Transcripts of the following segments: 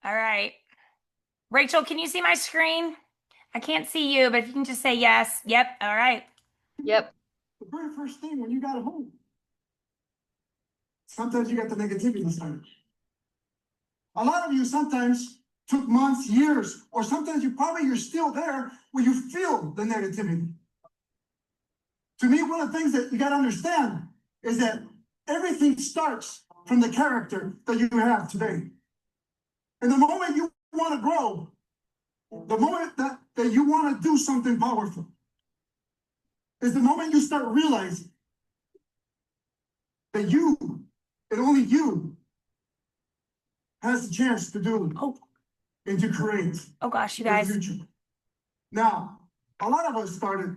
All right. Rachel, can you see my screen? I can't see you, but if you can just say yes. Yep. All right. Yep. The very first thing when you got home, sometimes you got the negativity inside. A lot of you sometimes took months, years, or sometimes you're still there where you feel the negativity. To me, one of the things that you got to understand is that everything starts from the character that you have today. And the moment you want to grow, the moment that you want to do something powerful, is the moment you start realizing that you, and only you, has the chance to do and to create. Oh gosh, you your guys. future. Now, a lot of us started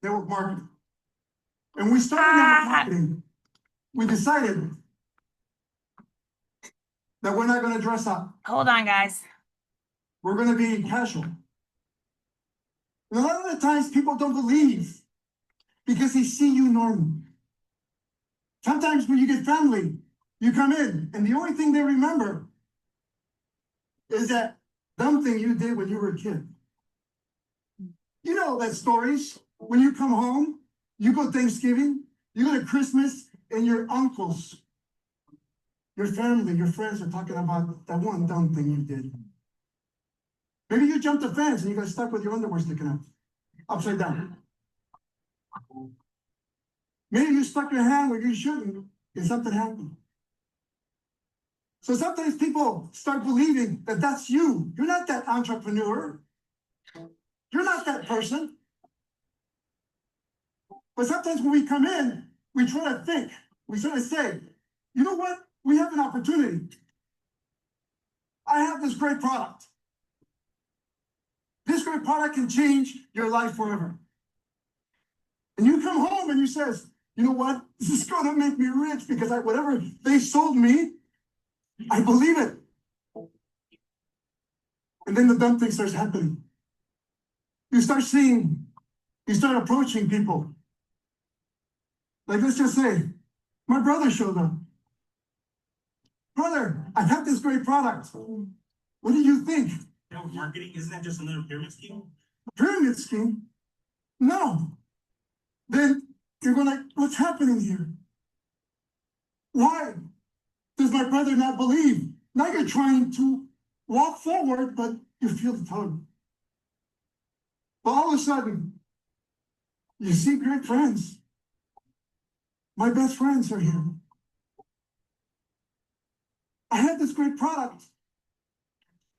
network marketing. And we started network marketing. We decided that we're not going to dress up. Hold on, guys. We're going to be casual. And a lot of the times people don't believe because they see you normal. Sometimes when you get family, you come in and the only thing they remember is that dumb thing you did when you were a kid. You know that stories. When you come home, you go Thanksgiving, you go to Christmas, and your uncles, your family, your friends are talking about that one dumb thing you did. Maybe you jumped the fence and you got stuck with your underwear sticking out, upside down. Maybe you stuck your hand where you shouldn't and something happened. So sometimes people start believing that that's you. You're not that entrepreneur. You're not that person. But sometimes when we come in, we try to think, we try to say, you know what? We have an opportunity. I have this great product. This great product can change your life forever. And you come home and you says, you know what? This is going to make me rich because whatever they sold me, I believe it. And then the dumb thing starts happening. You start approaching people. Like, let's just say, my brother showed up. Brother, I have this great product. What do you think? Marketing, isn't that just another pyramid scheme? A pyramid scheme? No. Then you're going like, what's happening here? Why does my brother not believe? Now you're trying to walk forward, but you feel the tug. But all of a sudden, you see great friends. My best friends are here. I have this great product.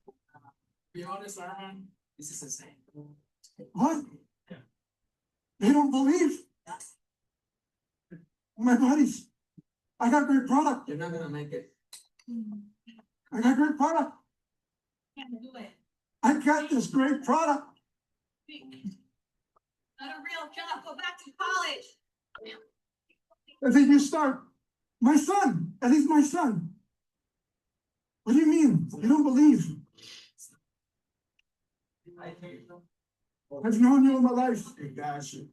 To be honest, Armand, this is insane. What? Yeah. They don't believe. My buddies, I got great product. You're not gonna make it. I got great product. Can't do it. I got this great product. Not a real job. Go back to college. And then you start, my son, at least my son. What do you mean? You don't believe? I've known you all my life. Hey, guys, you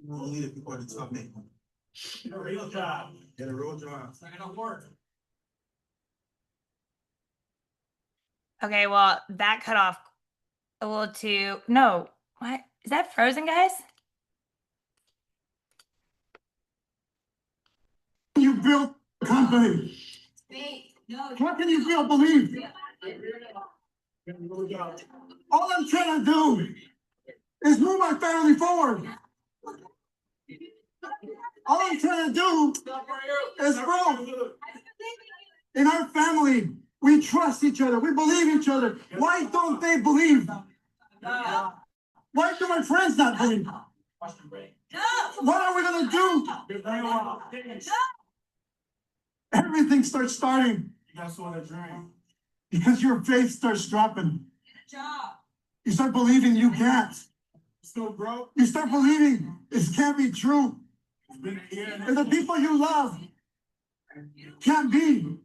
only the people at the top make money. Get a real job. Get a real job. It's not gonna work. Okay, well, that cut off a little too. No. What? Is that frozen, guys? You built a company. Wait, no. How can you feel believe? All I'm trying to do is move my family forward. All I'm trying to do is grow. In our family, we trust each other. We believe each other. Why don't they believe? Why do my friends not believe? What are we going to do? Everything starts starting You guys saw that dream. because your faith starts dropping. Job. You start believing you can't. Still broke. You start believing it can't be true. It's been a year. And the people you love can't be.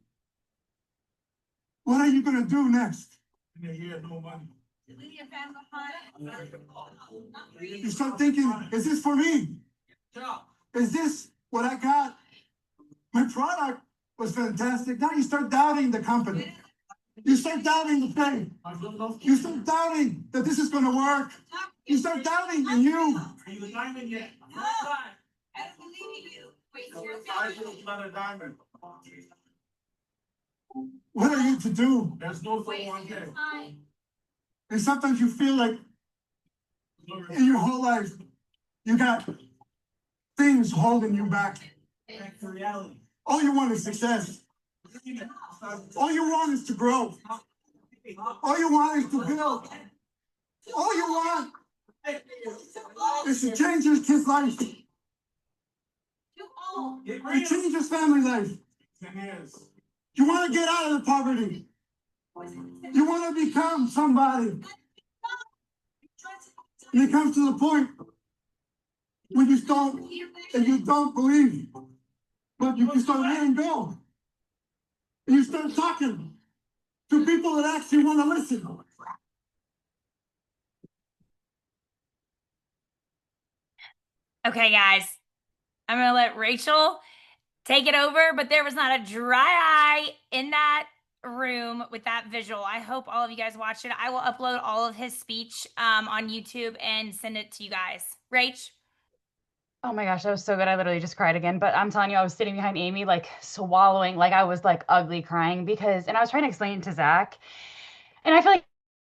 What are you going to do next? It's been a year, no money. Leave your family behind. You start thinking, is this for me? Is this what I got? My product was fantastic. Now you start doubting the company. You start doubting the faith. You start doubting that this is gonna work. You start doubting in you. Are you a diamond yet? No. I don't believe in you. Wait, you're a Another diamond. What are you to do? There's no Wait, 401k. you're fine. And sometimes you feel like in your whole life, you got things holding you back. Back to reality. All you want is success. All you want is to grow. All you want is to build. All you want is to change your kid's life. Too old. Get To real. change his family life. 10 years. You want to get out of the poverty. You want to become somebody. And it comes to the point when you start and you don't believe, but you start letting go. And you start talking to people that actually want to listen. Okay, guys, I'm gonna let Rachel take it over, but there was not a dry eye in that room with that visual. I hope all of you guys watched it. I will upload all of his speech on YouTube and send it to you guys. Rach? Oh my gosh, that was so good. I literally just cried again. But I'm telling you, I was sitting behind Amy, like swallowing, like I was like ugly crying because, and I was trying to explain it to Zach. And I feel like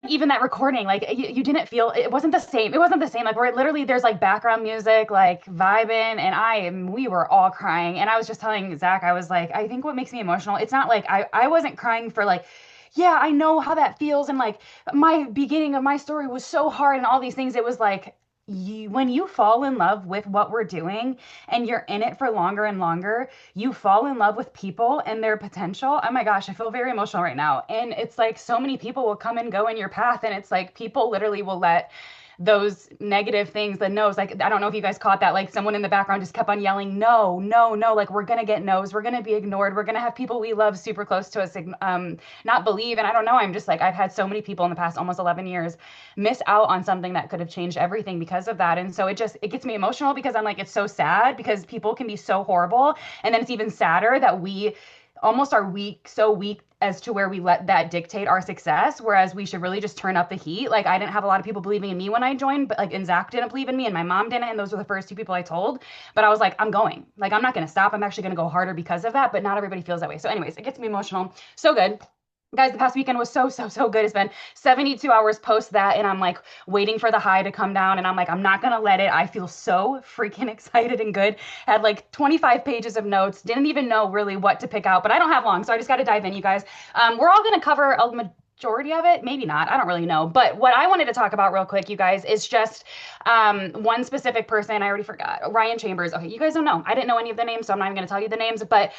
even that recording, like you didn't feel it wasn't the same. It wasn't the same. Like where literally there's like background music, like vibing, and we were all crying. And I was just telling Zach, I was like, I think what makes me emotional, it's not like I wasn't crying for like, yeah, I know how that feels. And like my beginning of my story was so hard and all these things. It was like when you fall in love with what we're doing and you're in it for longer and longer, you fall in love with people and their potential. Oh my gosh, I feel very emotional right now. And it's like so many people will come and go in your path. And it's like people literally will let those negative things, the no's, like I don't know if you guys caught that, like someone in the background just kept on yelling, no, no, no, like we're gonna get no's, we're gonna be ignored, we're gonna have people we love super close to us not believe. And I don't know, I'm just like, I've had so many people in the past almost 11 years miss out on something that could have changed everything because of that. And so it gets me emotional because I'm like, it's so sad because people can be so horrible. And then it's even sadder that we almost are weak, so weak as to where we let that dictate our success, whereas we should really just turn up the heat. Like I didn't have a lot of people believing in me when I joined, but like, and Zach didn't believe in me and my mom didn't, and those were the first two people I told. But I was like, I'm going, like I'm not going to stop, I'm actually going to go harder because of that. But not everybody feels that way. So anyways, it gets me emotional. So good. Guys, the past weekend was so good. It's been 72 hours post that, and I'm like waiting for the high to come down, and I'm like, I'm not gonna let it. I feel so freaking excited and good. Had like 25 pages of notes, didn't even know really what to pick out, but I don't have long, so I just got to dive in, you guys. We're all gonna cover a majority of it, maybe not, I don't really know. But what I wanted to talk about real quick, you guys, is just one specific person. I already forgot. Ryan Chambers. Okay, you guys don't know. I didn't know any of the names, so I'm not even going to tell you the names. But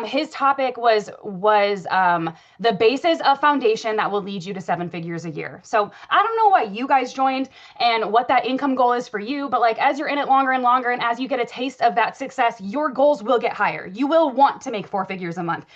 his topic was the basis of foundation that will lead you to 7 figures a year. So I don't know why you guys joined and what that income goal is for you, but like as you're in it longer and longer, and as you get a taste of that success, your goals will get higher. You will want to make 4 figures a month.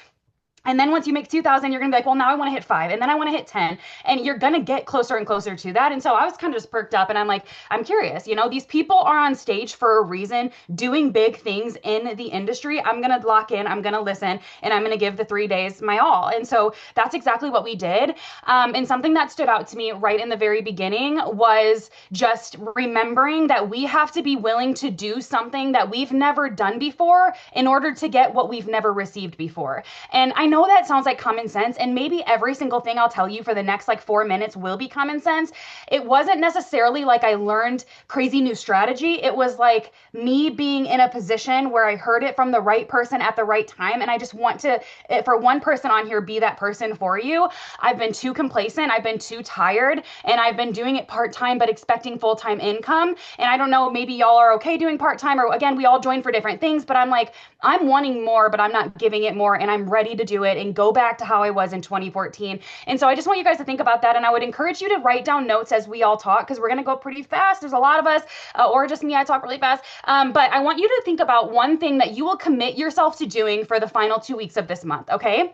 And then once you make 2,000, you're gonna be like, well, now I want to hit 5, and then I want to hit 10, and you're gonna get closer and closer to that. And so I was kind of just perked up, and I'm like, I'm curious. You know, these people are on stage for a reason, doing big things in the industry. I'm gonna lock in, I'm gonna listen, and I'm gonna give the 3 days my all. And so that's exactly what we did. And something that stood out to me right in the very beginning was just remembering that we have to be willing to do something that we've never done before in order to get what we've never received before. And I know that sounds like common sense, and maybe every single thing I'll tell you for the next like 4 minutes will be common sense. It wasn't necessarily like I learned crazy new strategy. It was like me being in a position where I heard it from the right person at the right time. And I just want to, for one person on here, be that person for you. I've been too complacent. I've been too tired, and I've been doing it part-time, but expecting full-time income. And I don't know, maybe y'all are okay doing part-time, or again, we all join for different things, but I'm like, I'm wanting more, but I'm not giving it more, and I'm ready to do it and go back to how I was in 2014. And so I just want you guys to think about that. And I would encourage you to write down notes as we all talk, because we're going to go pretty fast. There's a lot of us, or just me, I talk really fast. But I want you to think about one thing that you will commit yourself to doing for the final 2 weeks of this month, okay?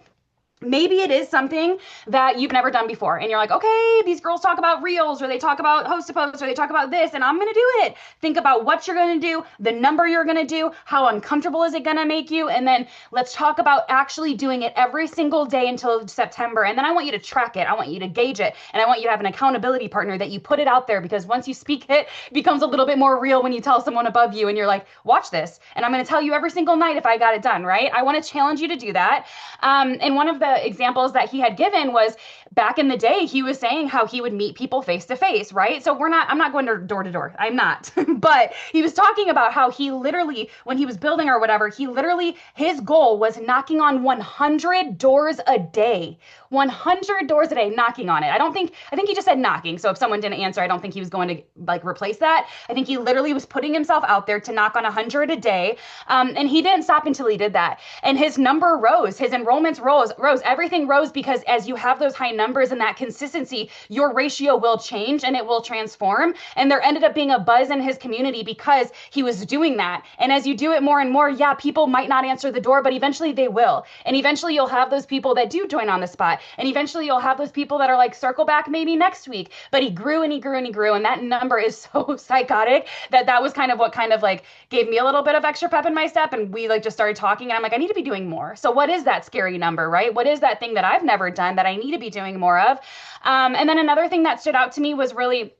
maybe it is something that you've never done before. And you're like, okay, these girls talk about reels, or they talk about host to post, or they talk about this, and I'm going to do it. Think about what you're going to do, the number you're going to do, how uncomfortable is it going to make you? And then let's talk about actually doing it every single day until September. And then I want you to track it. I want you to gauge it. And I want you to have an accountability partner that you put it out there, because once you speak it, it becomes a little bit more real when you tell someone above you and you're like, watch this. And I'm going to tell you every single night if I got it done, right? I want to challenge you to do that. And one of the examples that he had given was back in the day, he was saying how he would meet people face to face, right? So I'm not going door to door. I'm not. But he was talking about how he literally, when he was building or whatever, his goal was knocking on 100 doors a day. 100 doors a day, knocking on it. I think he just said knocking. So if someone didn't answer, I don't think he was going to like replace that. I think he literally was putting himself out there to knock on 100 a day. And he didn't stop until he did that. And his number rose, his enrollments rose, everything rose, because as you have those high numbers and that consistency, your ratio will change and it will transform. And there ended up being a buzz in his community because he was doing that. And as you do it more and more, yeah, people might not answer the door, but eventually they will. And eventually you'll have those people that do join on the spot. And eventually you'll have those people that are like, circle back maybe next week. But he grew and he grew and he grew. And that number is so psychotic that was kind of what kind of like gave me a little bit of extra pep in my step. And we like just started talking, and I'm like, I need to be doing more. So what is that scary number, right? What is that thing that I've never done that I need to be doing more of? And then another thing that stood out to me was really,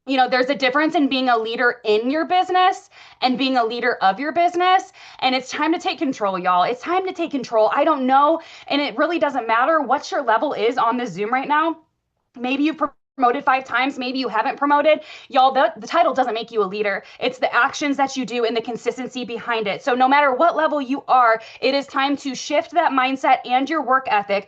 there's a difference in being a leader in your business and being a leader of your business. And it's time to take control, y'all. It's time to take control. I don't know. And it really doesn't matter what your level is on this Zoom right now. Maybe you've promoted 5 times, maybe you haven't promoted. Y'all, the title doesn't make you a leader. It's the actions that you do and the consistency behind it. So no matter what level you are, it is time to shift that mindset and your work ethic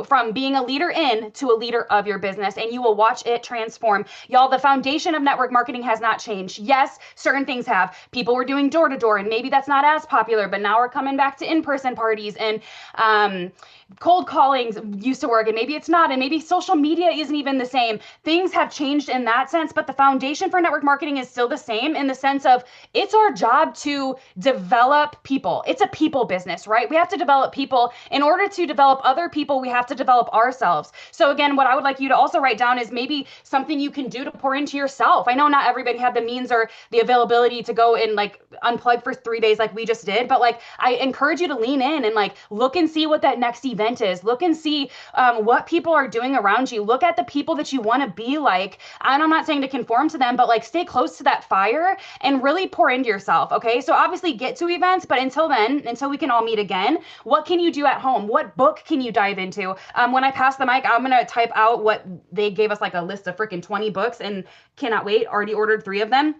from being a leader in to a leader of your business, and you will watch it transform. Y'all, the foundation of network marketing has not changed. Yes, certain things have. People were doing door to door, and maybe that's not as popular, but now we're coming back to in-person parties, and cold callings used to work, and maybe it's not, and maybe social media isn't even the same. Things have changed in that sense, but the foundation for network marketing is still the same, in the sense of it's our job to develop people. It's a people business, right? We have to develop people. In order to develop other people, we have to develop ourselves. So again, what I would like you to also write down is maybe something you can do to pour into yourself. I know not everybody had the means or the availability to go and like unplug for 3 days like we just did, but like I encourage you to lean in and like look and see what that next event is. Look and see what people are doing around you. Look at the people that you want to be like. And I'm not saying to conform to them, but like stay close to that fire and really pour into yourself. Okay. So obviously get to events, but until then, until we can all meet again, what can you do at home? What book can you dive into? When I pass the mic, I'm going to type out what they gave us, like a list of freaking 20 books, and cannot wait. Already ordered 3 of them.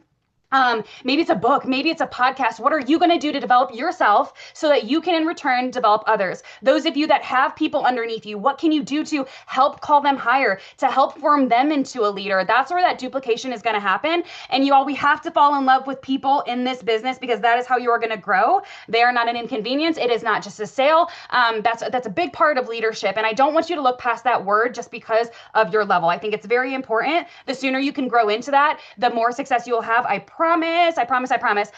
Maybe it's a book, maybe it's a podcast. What are you going to do to develop yourself so that you can in return develop others? Those of you that have people underneath you, what can you do to help call them higher, to help form them into a leader? That's where that duplication is going to happen. And you all, we have to fall in love with people in this business, because that is how you are going to grow. They are not an inconvenience. It is not just a sale. That's a big part of leadership. And I don't want you to look past that word just because of your level. I think it's very important. The sooner you can grow into that, the more success you will have. I promise.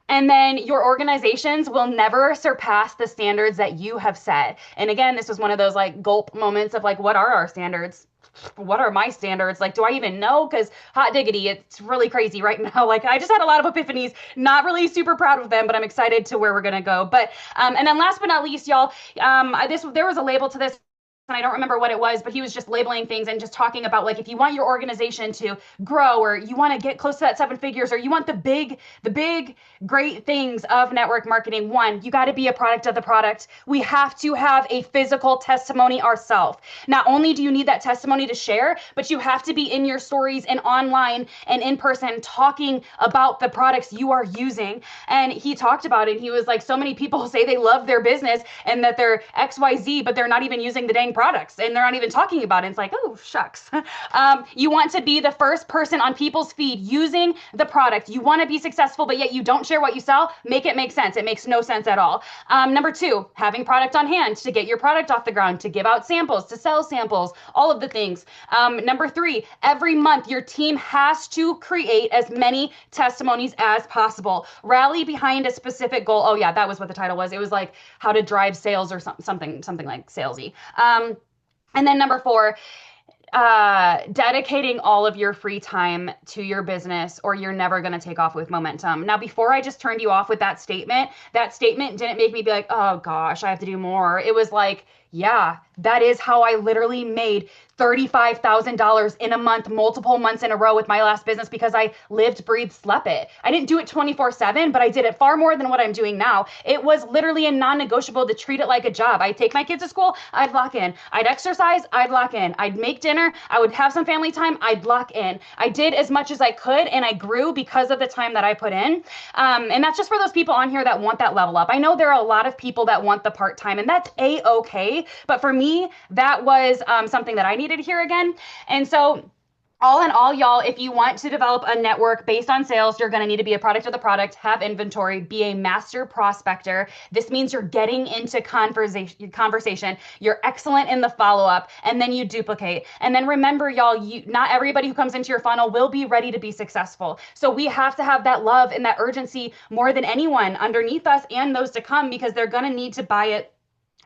And then your organizations will never surpass the standards that you have set. And again, this was one of those like gulp moments of like, what are our standards? What are my standards? Like, do I even know? Because hot diggity, it's really crazy right now. Like, I just had a lot of epiphanies, not really super proud of them, but I'm excited to where we're going to go. But, and then last but not least, y'all, there was a label to this, and I don't remember what it was, but he was just labeling things and just talking about like, if you want your organization to grow, or you want to get close to that 7 figures, or you want the big, great things of network marketing, one, you got to be a product of the product. We have to have a physical testimony ourselves. Not only do you need that testimony to share, but you have to be in your stories and online and in person talking about the products you are using. And he talked about it. He was like, so many people say they love their business and that they're XYZ, but they're not even using the dang selling products and they're not even talking about it. It's like, oh, shucks. You want to be the first person on people's feed using the product. You want to be successful, but yet you don't share what you sell. Make it make sense. It makes no sense at all. Number two, having product on hand to get your product off the ground, to give out samples, to sell samples, all of the things. Number three, every month your team has to create as many testimonies as possible. Rally behind a specific goal. Oh yeah, that was what the title was. It was like how to drive sales or something like salesy. And then number four, dedicating all of your free time to your business or you're never going to take off with momentum. Now, before I just turned you off with that statement didn't make me be like, oh gosh, I have to do more. It was like, yeah, that is how I literally made $35,000 in a month, multiple months in a row with my last business because I lived, breathed, slept it. I didn't do it 24/7, but I did it far more than what I'm doing now. It was literally a non-negotiable to treat it like a job. I'd take my kids to school, I'd lock in. I'd exercise, I'd lock in. I'd make dinner, I would have some family time, I'd lock in. I did as much as I could and I grew because of the time that I put in. And that's just for those people on here that want that level up. I know there are a lot of people that want the part-time and that's a-okay. But for me, that was something that I needed to hear again. And so all in all, y'all, if you want to develop a network based on sales, you're going to need to be a product of the product, have inventory, be a master prospector. This means you're getting into conversation. You're excellent in the follow-up, and then you duplicate. And then remember, y'all, not everybody who comes into your funnel will be ready to be successful. So we have to have that love and that urgency more than anyone underneath us and those to come because they're going to need to buy it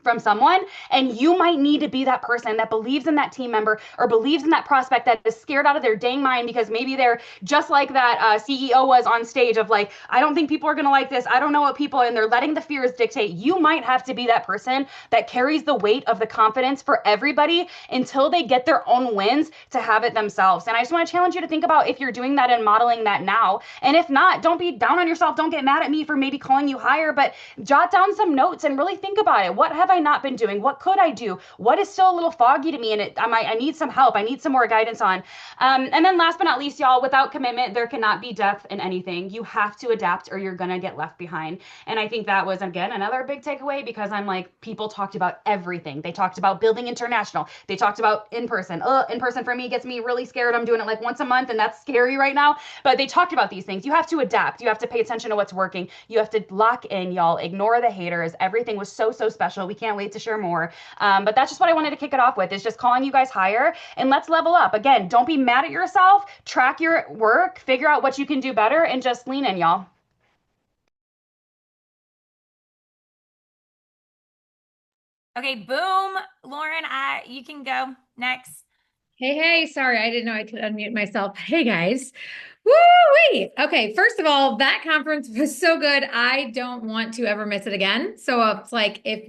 from someone, and you might need to be that person that believes in that team member or believes in that prospect that is scared out of their dang mind because maybe they're just like that CEO was on stage of like, I don't think people are going to like this. I don't know what people, and they're letting the fears dictate. You might have to be that person that carries the weight of the confidence for everybody until they get their own wins to have it themselves. And I just want to challenge you to think about if you're doing that and modeling that now. And if not, don't be down on yourself. Don't get mad at me for maybe calling you higher, but jot down some notes and really think about it. What have I not been doing? What could I do? What is still a little foggy to me? And I need some help. I need some more guidance on. And then last but not least, y'all, without commitment, there cannot be depth in anything. You have to adapt or you're going to get left behind. And I think that was, again, another big takeaway because I'm like, people talked about everything. They talked about building international. They talked about in person. In person for me gets me really scared. I'm doing it like once a month and that's scary right now. But they talked about these things. You have to adapt. You have to pay attention to what's working. You have to lock in, y'all. Ignore the haters. Everything was so special. We can't wait to share more. But that's just what I wanted to kick it off with, is just calling you guys higher and let's level up. Again, don't be mad at yourself, track your work, figure out what you can do better, and just lean in, y'all. Okay, boom. Lauren, you can go next. Hey, sorry, I didn't know I could unmute myself. Hey guys. Woo-wee! Okay, first of all, that conference was so good. I don't want to ever miss it again. So it's like it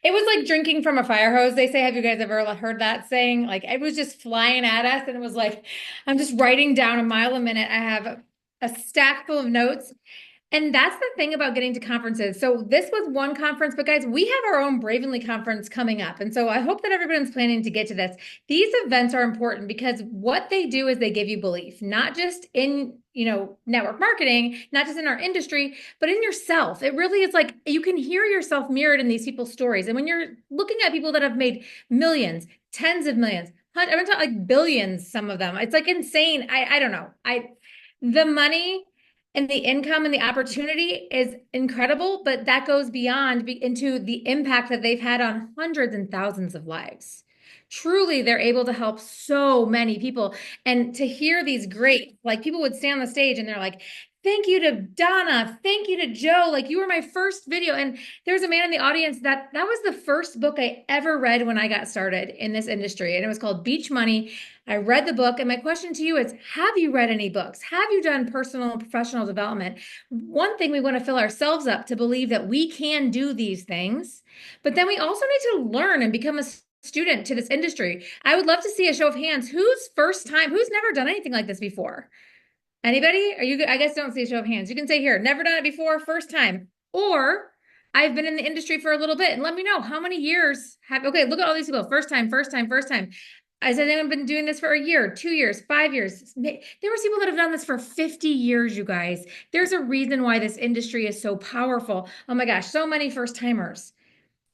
was like drinking from a fire hose. They say, have you guys ever heard that saying? Like it was just flying at us and it was like, I'm just writing down a mile a minute. I have a stack full of notes. And that's the thing about getting to conferences. So this was one conference, but guys, we have our own Bravenly conference coming up. And so I hope that everyone's planning to get to this. These events are important because what they do is they give you belief, not just in, network marketing, not just in our industry, but in yourself. It really is like you can hear yourself mirrored in these people's stories. And when you're looking at people that have made millions, tens of millions, I'm going to talk like billions, some of them, it's like insane. I don't know. The money and the income and the opportunity is incredible, but that goes beyond into the impact that they've had on hundreds and thousands of lives. Truly, they're able to help so many people. And to hear these great, like people would stand on the stage and they're like, thank you to Donna. Thank you to Joe. Like you were my first video. And there's a man in the audience that was the first book I ever read when I got started in this industry. And it was called Beach Money. I read the book. And my question to you is, have you read any books? Have you done personal and professional development? One thing, we want to fill ourselves up to believe that we can do these things, but then we also need to learn and become a student to this industry. I would love to see a show of hands. Who's never done anything like this before? Anybody? I guess don't see a show of hands. You can say here, never done it before, first time. Or I've been in the industry for a little bit and let me know how many years okay, look at all these people. First time. I said, they've been doing this for a year, 2 years, 5 years. There were people that have done this for 50 years, you guys. There's a reason why this industry is so powerful. Oh my gosh, so many first timers.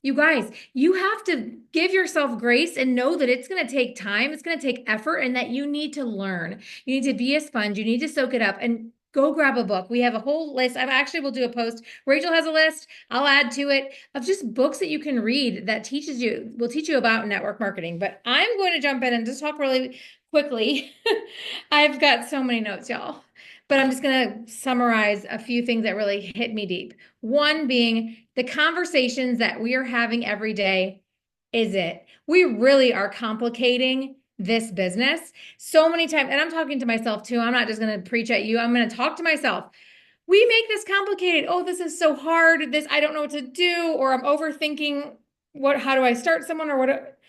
You guys, you have to give yourself grace and know that it's going to take time, it's going to take effort, and that you need to learn. You need to be a sponge, you need to soak it up and go grab a book. We have a whole list. I actually will do a post. Rachel has a list. I'll add to it of just books that you can read that will teach you about network marketing. But I'm going to jump in and just talk really quickly. I've got so many notes, y'all. But I'm just going to summarize a few things that really hit me deep. One being the conversations that we are having every day. Is it? We really are complicating this business so many times. And I'm talking to myself too. I'm not just going to preach at you. I'm going to talk to myself. We make this complicated. Oh, this is so hard. This, I don't know what to do, or I'm overthinking how do I start someone, or what?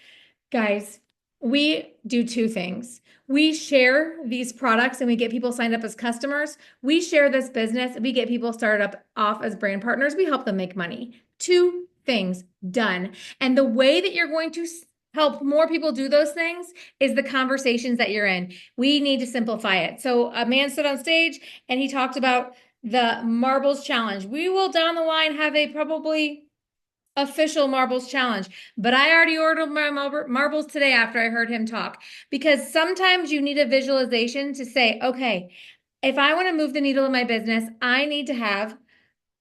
Guys, we do two things. We share these products and we get people signed up as customers. We share this business. We get people started up off as brand partners. We help them make money. Two things done. And the way that you're going to help more people do those things is the conversations that you're in. We need to simplify it. So a man stood on stage and he talked about the marbles challenge. We will down the line have a probably official marbles challenge, but I already ordered my marbles today after I heard him talk, because sometimes you need a visualization to say, okay, if I want to move the needle in my business, I need to have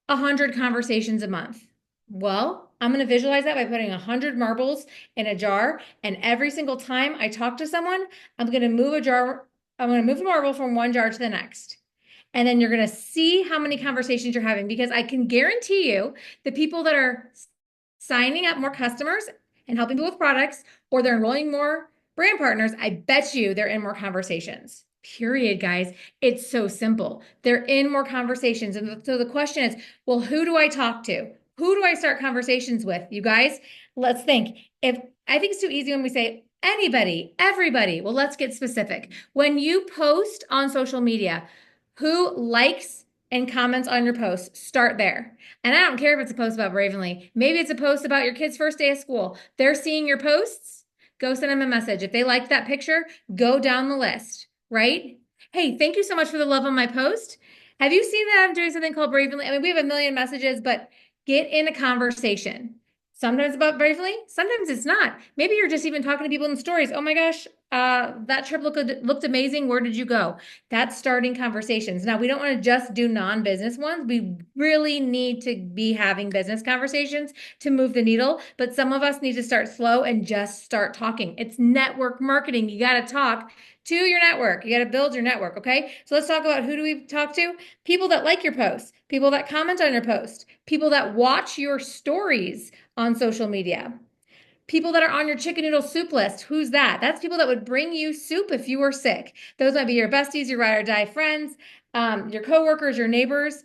100 conversations a month. Well, I'm going to visualize that by putting 100 marbles in a jar, and every single time I talk to someone, I'm going to move a marble from one jar to the next. And then you're going to see how many conversations you're having, because I can guarantee you the people that are signing up more customers and helping people with products, or they're enrolling more brand partners, I bet you they're in more conversations. Period, guys. It's so simple. They're in more conversations. And so the question is, well, who do I talk to? Who do I start conversations with? You guys, let's think. If I think it's too easy when we say anybody, everybody. Well, let's get specific. When you post on social media, who likes and comments on your post? Start there. And I don't care if it's a post about Bravenly. Maybe it's a post about your kid's first day of school. They're seeing your posts. Go send them a message. If they like that picture, go down the list, right? Hey, thank you so much for the love on my post. Have you seen that I'm doing something called Bravenly? I mean, we have a million messages, but get in a conversation. Sometimes about Bravely, sometimes it's not. Maybe you're just even talking to people in stories. Oh my gosh, that trip looked amazing. Where did you go? That's starting conversations. Now, we don't want to just do non-business ones. We really need to be having business conversations to move the needle, but some of us need to start slow and just start talking. It's network marketing. You got to talk to your network. You got to build your network, okay? So let's talk about, who do we talk to? People that like your posts, people that comment on your post, people that watch your stories on social media. People that are on your chicken noodle soup list. Who's that? That's people that would bring you soup if you were sick. Those might be your besties, your ride or die friends, your coworkers, your neighbors.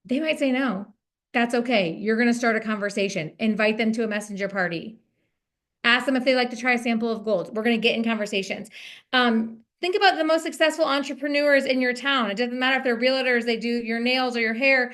They might say no. That's okay. You're going to start a conversation. Invite them to a messenger party. Ask them if they like to try a sample of gold. We're going to get in conversations. Think about the most successful entrepreneurs in your town. It doesn't matter if they're realtors, they do your nails or your hair.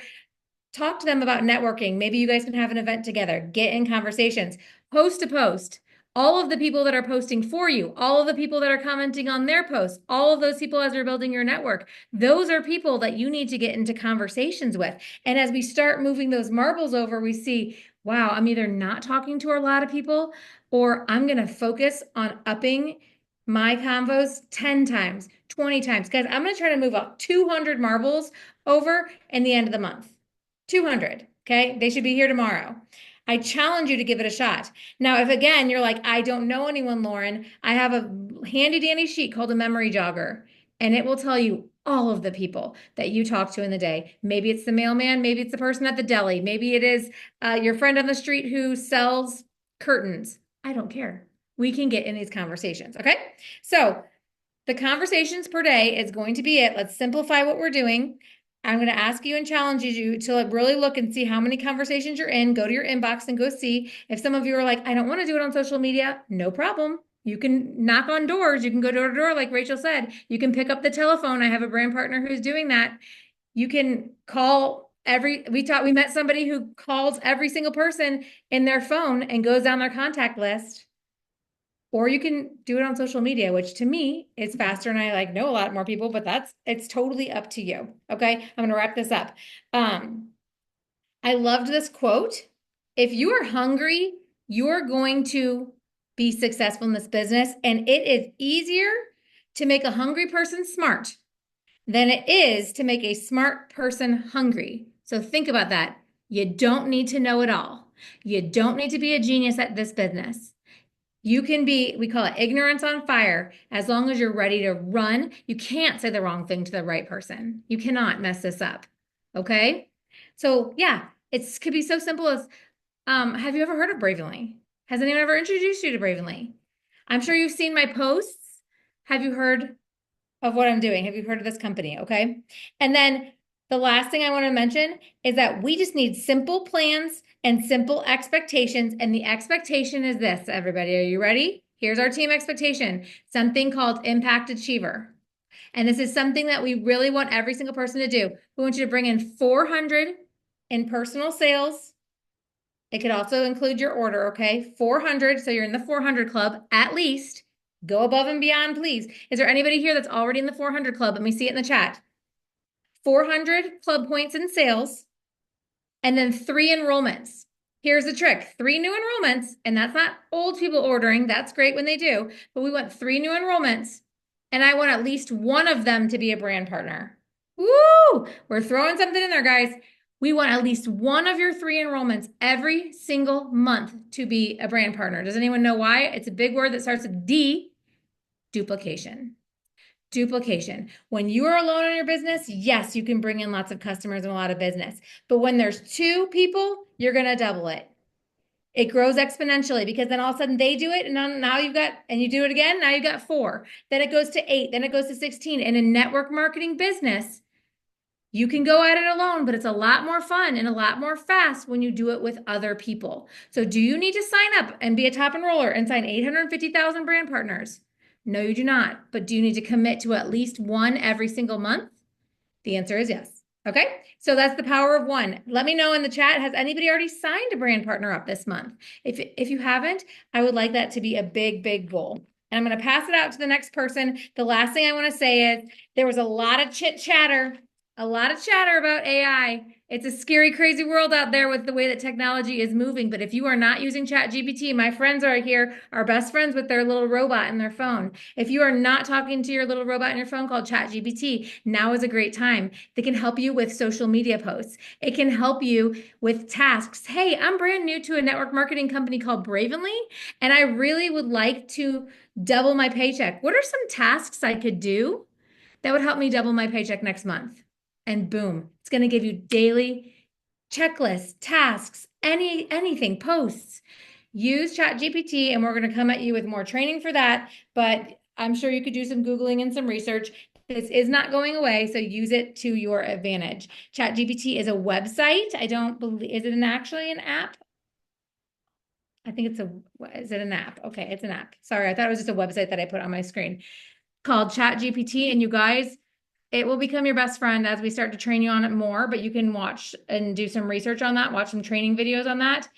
Talk to them about networking. Maybe you guys can have an event together. Get in conversations. Post to post. All of the people that are posting for you, all of the people that are commenting on their posts, all of those people as you're building your network, those are people that you need to get into conversations with. And as we start moving those marbles over, we see, wow, I'm either not talking to a lot of people, or I'm going to focus on upping my convos 10 times, 20 times. Guys, I'm going to try to move up 200 marbles over in the end of the month. 200. Okay. They should be here tomorrow. I challenge you to give it a shot. Now, if again, you're like, I don't know anyone, Lauren, I have a handy dandy sheet called a memory jogger, and it will tell you all of the people that you talk to in the day. Maybe it's the mailman. Maybe it's the person at the deli. Maybe it is your friend on the street who sells curtains. I don't care. We can get in these conversations. Okay. So the conversations per day is going to be it. Let's simplify what we're doing. I'm going to ask you and challenge you to really look and see how many conversations you're in. Go to your inbox and go see. If some of you are like, I don't want to do it on social media, no problem. You can knock on doors. You can go door to door, like Rachel said. You can pick up the telephone. I have a brand partner who's doing that. You can call we met somebody who calls every single person in their phone and goes down their contact list. Or you can do it on social media, which to me is faster, and I know a lot more people, but it's totally up to you. Okay. I'm going to wrap this up. I loved this quote If you are hungry, you're going to be successful in this business. And it is easier to make a hungry person smart than it is to make a smart person hungry. So think about that. You don't need to know it all. You don't need to be a genius at this business. You can be, we call it ignorance on fire, as long as you're ready to run. You can't say the wrong thing to the right person. You cannot mess this up. Okay? So, yeah, it could be so simple as have you ever heard of Bravenly? Has anyone ever introduced you to Bravenly? I'm sure you've seen my posts. Have you heard of what I'm doing? Have you heard of this company? Okay. And then the last thing I want to mention is that we just need simple plans and simple expectations. And the expectation is this, everybody. Are you ready? Here's our team expectation, something called Impact Achiever. And this is something that we really want every single person to do. We want you to bring in 400 in personal sales. It could also include your order, okay? 400, so you're in the 400 club at least. Go above and beyond, please. Is there anybody here that's already in the 400 club? Let me see it in the chat. 400 club points in sales, and then 3 enrollments. Here's the trick, 3 new enrollments, and that's not old people ordering. That's great when they do, but we want 3 new enrollments, and I want at least one of them to be a brand partner. Woo! We're throwing something in there, guys. We want at least one of your 3 enrollments every single month to be a brand partner. Does anyone know why? It's a big word that starts with D, duplication. Duplication. When you are alone in your business, yes, you can bring in lots of customers and a lot of business. But when there's 2 people, you're going to double it. It grows exponentially because then all of a sudden they do it, and now you've got, and you do it again, now you've got 4. Then it goes to 8, then it goes to 16. And in network marketing business, you can go at it alone, but it's a lot more fun and a lot more fast when you do it with other people. So do you need to sign up and be a top enroller and sign 850,000 brand partners? No, you do not. But do you need to commit to at least one every single month? The answer is yes. Okay, so that's the power of one. Let me know in the chat, has anybody already signed a brand partner up this month? If you haven't, I would like that to be a big, big goal. And I'm going to pass it out to the next person. The last thing I want to say is there was a lot of chatter about AI. It's a scary, crazy world out there with the way that technology is moving. But if you are not using ChatGPT, my friends are here, are best friends with their little robot in their phone. If you are not talking to your little robot in your phone called ChatGPT, now is a great time. They can help you with social media posts. It can help you with tasks. Hey, I'm brand new to a network marketing company called Bravenly, and I really would like to double my paycheck. What are some tasks I could do that would help me double my paycheck next month? And boom, it's going to give you daily checklists, tasks, anything, posts. Use ChatGPT, and we're going to come at you with more training for that. But I'm sure you could do some Googling and some research. This is not going away, so use it to your advantage. ChatGPT is a website. I don't believe, is it actually an app? I think is it an app? Okay, it's an app. Sorry, I thought it was just a website that I put on my screen called ChatGPT. And you guys, it will become your best friend as we start to train you on it more, but you can watch and do some research on that, watch some training videos on that.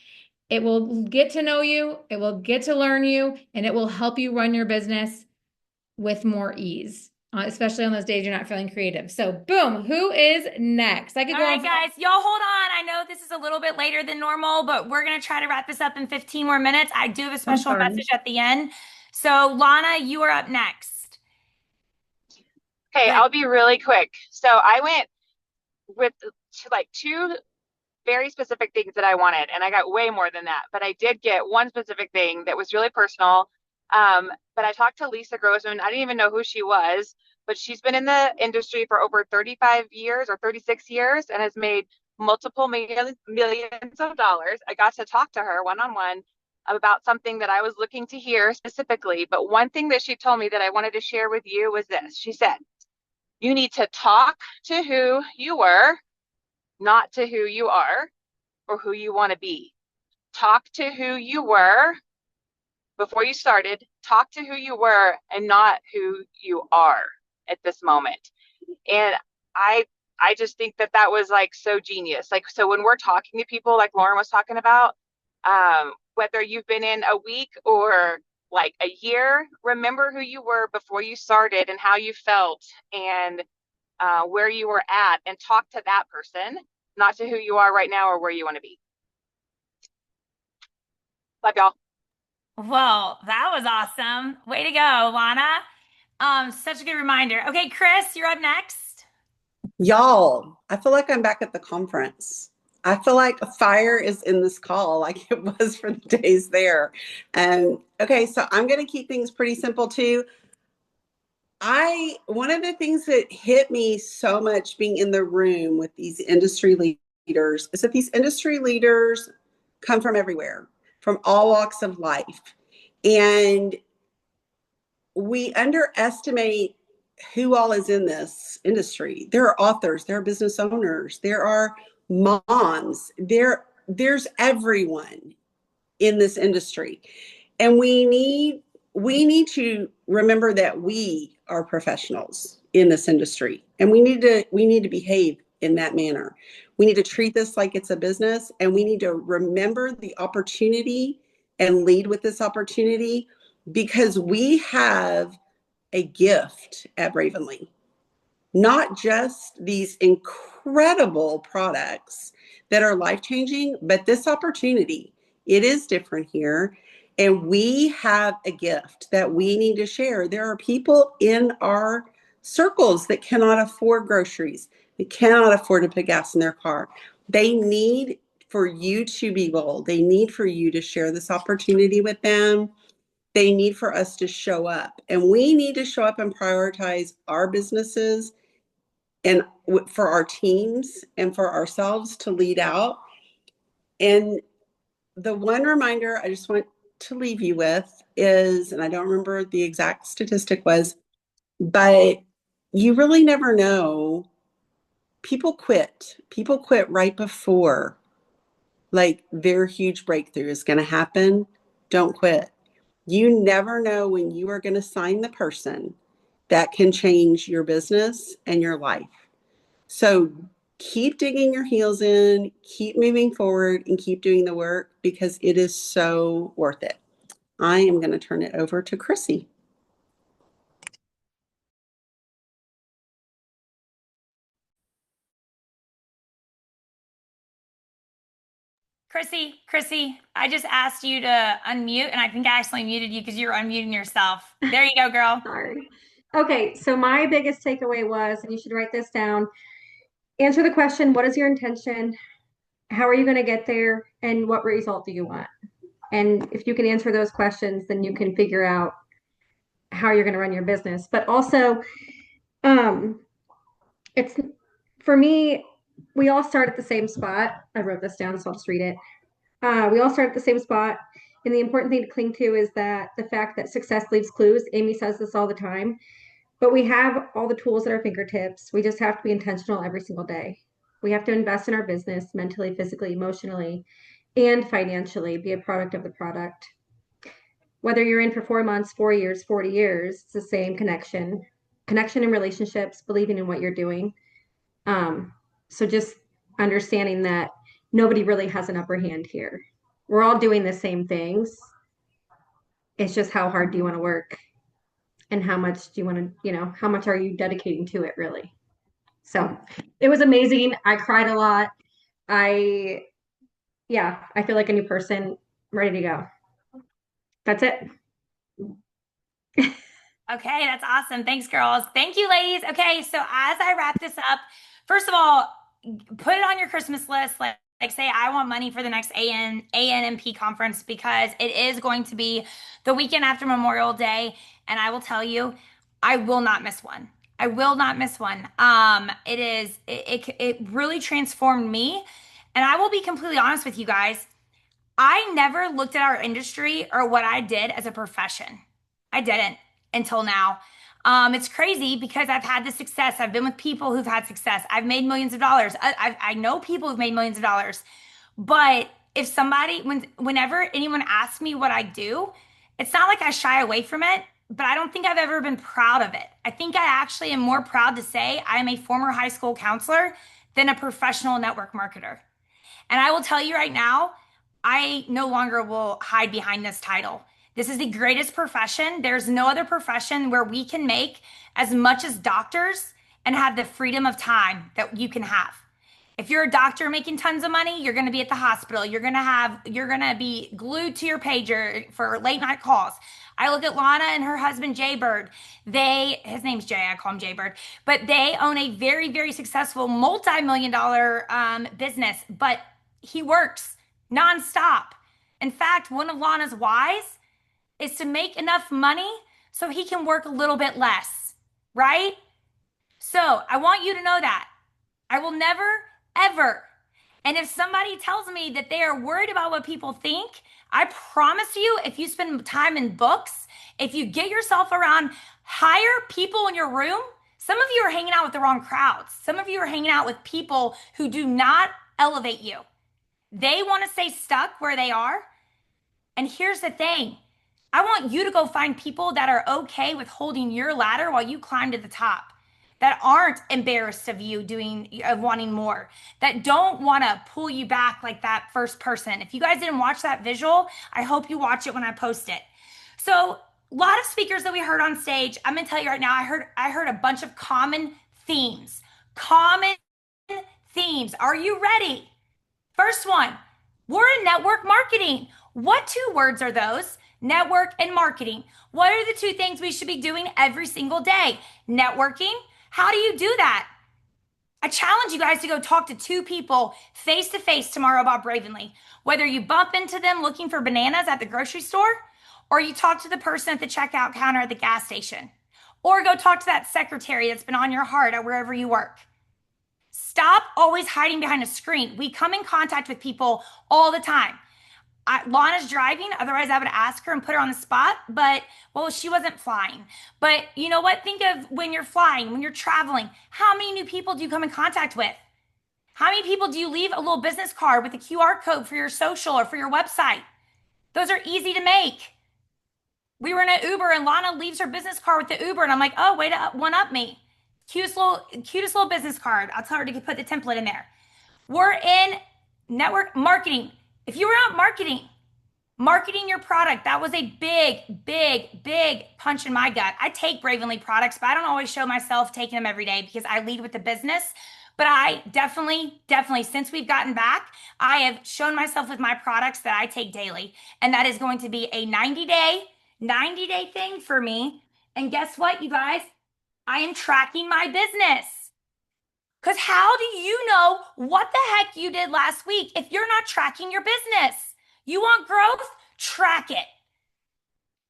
It will get to know you, it will get to learn you, and it will help you run your business with more ease, especially on those days you're not feeling creative. So boom, who is next? I could All go right, on. guys, y'all hold on. I know this is a little bit later than normal, but we're going to try to wrap this up in 15 more minutes. I do have a I'm special sorry. message at the end. So, Lana, you are up next. Okay, Good. I'll be really quick. So I went with like 2 very specific things that I wanted, and I got way more than that. But I did get one specific thing that was really personal. But I talked to Lisa Grossman. I didn't even know who she was, but she's been in the industry for over 35 years or 36 years and has made multiple millions of dollars. I got to talk to her one-on-one about something that I was looking to hear specifically. But one thing that she told me that I wanted to share with you was this. She said, you need to talk to who you were, not to who you are or who you want to be. Talk to who you were before you started. Talk to who you were and not who you are at this moment. And I I just think that that was like so genius. Like, so when we're talking to people like Lauren was talking about, whether you've been in a week or like a year, remember who you were before you started and how you felt and where you were at, and talk to that person, not to who you are right now or where you want to be. Love y'all. Well, that was awesome. Way to go, Lana. Such a good reminder. Okay, Chris, you're up next. Y'all, I feel like I'm back at the conference. I feel like a fire is in this call, like it was for the days there. And okay, so I'm going to keep things pretty simple too. One of the things that hit me so much being in the room with these industry leaders is that these industry leaders come from everywhere, from all walks of life. And we underestimate who all is in this industry. There are authors, there are business owners, there are moms, there's everyone in this industry. And we need to remember that we are professionals in this industry and we need to behave in that manner. We need to treat this like it's a business and we need to remember the opportunity and lead with this opportunity because we have a gift at Ravenly, not just these incredible products that are life changing, but this opportunity. It is different here. And we have a gift that we need to share. There are people in our circles that cannot afford groceries, they cannot afford to put gas in their car. They need for you to be bold, they need for you to share this opportunity with them. They need for us to show up, and we need to show up and prioritize our businesses and for our teams and for ourselves to lead out. And the one reminder I just want to leave you with is, and I don't remember the exact statistic was, but you really never know. People quit right before like their huge breakthrough is going to happen. Don't quit. You never know when you are going to sign the person that can change your business and your life. So keep digging your heels in, keep moving forward, and keep doing the work because it is so worth it. I am going to turn it over to Chrissy. Chrissy, I just asked you to unmute, and I think I accidentally muted you because you were unmuting yourself. There you go, girl. Sorry. Okay, so my biggest takeaway was, and you should write this down, answer the question, what is your intention? How are you going to get there? And what result do you want? And if you can answer those questions, then you can figure out how you're going to run your business. But also, um, it's for me, we all start at the same spot. I wrote this down, so I'll just read it. We all start at the same spot. And the important thing to cling to is that the fact that success leaves clues. Amy says this all the time. But we have all the tools at our fingertips. We just have to be intentional every single day. We have to invest in our business mentally, physically, emotionally, and financially, be a product of the product. Whether you're in for 4 months, 4 years, 40 years, it's the same connection in relationships, believing in what you're doing. So just understanding that nobody really has an upper hand here. We're all doing the same things. It's just how hard do you want to work and how much do you want to, how much are you dedicating to it really? So it was amazing. I cried a lot. I, yeah, I feel like a new person, ready to go. That's it. Okay, that's awesome. Thanks, girls. Thank you, ladies. Okay, so as I wrap this up, first of all, put it on your Christmas list. Like say, I want money for the next ANMP conference because it is going to be the weekend after Memorial Day, and I will tell you, I will not miss one. I will not miss one. It really transformed me, and I will be completely honest with you guys. I never looked at our industry or what I did as a profession. I didn't until now. It's crazy because I've had the success. I've been with people who've had success. I've made millions of dollars. I know people who've made millions of dollars. But if whenever anyone asks me what I do, it's not like I shy away from it, but I don't think I've ever been proud of it. I think I actually am more proud to say I am a former high school counselor than a professional network marketer. And I will tell you right now, I no longer will hide behind this title. This is the greatest profession. There's no other profession where we can make as much as doctors and have the freedom of time that you can have. If you're a doctor making tons of money, you're going to be at the hospital. You're going to be glued to your pager for late night calls. I look at Lana and her husband Jay Bird. His name's Jay, I call him Jay Bird, but they own a very, very successful multi-million dollar business, but he works nonstop. In fact, one of Lana's whys is to make enough money so he can work a little bit less, right? So I want you to know that. I will never, ever. And if somebody tells me that they are worried about what people think, I promise you, if you spend time in books, if you get yourself around higher people in your room, some of you are hanging out with the wrong crowds. Some of you are hanging out with people who do not elevate you. They want to stay stuck where they are. And here's the thing. I want you to go find people that are okay with holding your ladder while you climb to the top, that aren't embarrassed of you wanting more, that don't want to pull you back like that first person. If you guys didn't watch that visual, I hope you watch it when I post it. So a lot of speakers that we heard on stage, I'm going to tell you right now, I heard a bunch of common themes. Common themes. Are you ready? First one, we're in network marketing. What two words are those? Network and marketing. What are the two things we should be doing every single day? Networking. How do you do that? I challenge you guys to go talk to two people face to face tomorrow about Bravenly. Whether you bump into them looking for bananas at the grocery store, or you talk to the person at the checkout counter at the gas station, or go talk to that secretary that's been on your heart at wherever you work. Stop always hiding behind a screen. We come in contact with people all the time. Lana's driving, otherwise I would ask her and put her on the spot, but, well, she wasn't flying. But you know what? Think of when you're flying, when you're traveling, how many new people do you come in contact with? How many people do you leave a little business card with a QR code for your social or for your website? Those are easy to make. We were in an Uber and Lana leaves her business card with the Uber, and I'm like, oh, way to one up me. Cutest little business card. I'll tell her to put the template in there. We're in network marketing. If you were out marketing your product, that was a big, big, big punch in my gut. I take Bravenly products, but I don't always show myself taking them every day because I lead with the business. But I definitely, since we've gotten back, I have shown myself with my products that I take daily. And that is going to be a 90-day thing for me. And guess what, you guys? I am tracking my business. Because how do you know what the heck you did last week if you're not tracking your business? You want growth? Track it.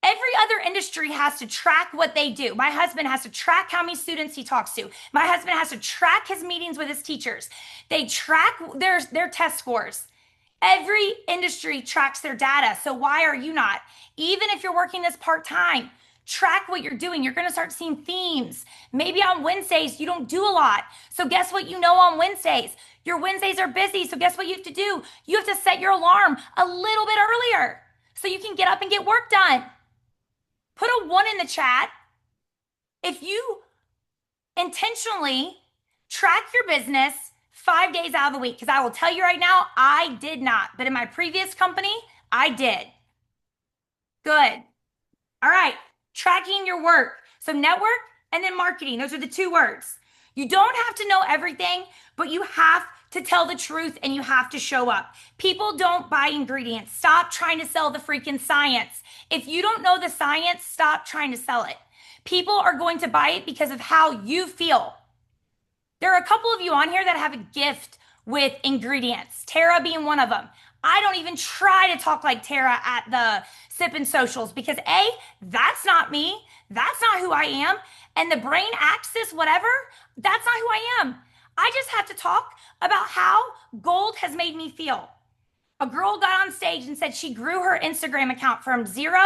Every other industry has to track what they do. My husband has to track how many students he talks to. My husband has to track his meetings with his teachers. They track their test scores. Every industry tracks their data. So why are you not? Even if you're working this part-time, track what you're doing. You're going to start seeing themes. Maybe on Wednesdays, you don't do a lot. So guess what you know on Wednesdays? Your Wednesdays are busy. So guess what you have to do? You have to set your alarm a little bit earlier so you can get up and get work done. Put a 1 in the chat if you intentionally track your business 5 days out of the week. Because I will tell you right now, I did not. But in my previous company, I did. Good. All right. Tracking your work. So network and then marketing. Those are the two words. You don't have to know everything, but you have to tell the truth and you have to show up. People don't buy ingredients. Stop trying to sell the freaking science. If you don't know the science, stop trying to sell it. People are going to buy it because of how you feel. There are a couple of you on here that have a gift with ingredients, Tara being one of them. I don't even try to talk like Tara at the Sippin' Socials because A, that's not me. That's not who I am. And the brain axis, whatever, that's not who I am. I just have to talk about how gold has made me feel. A girl got on stage and said she grew her Instagram account from 0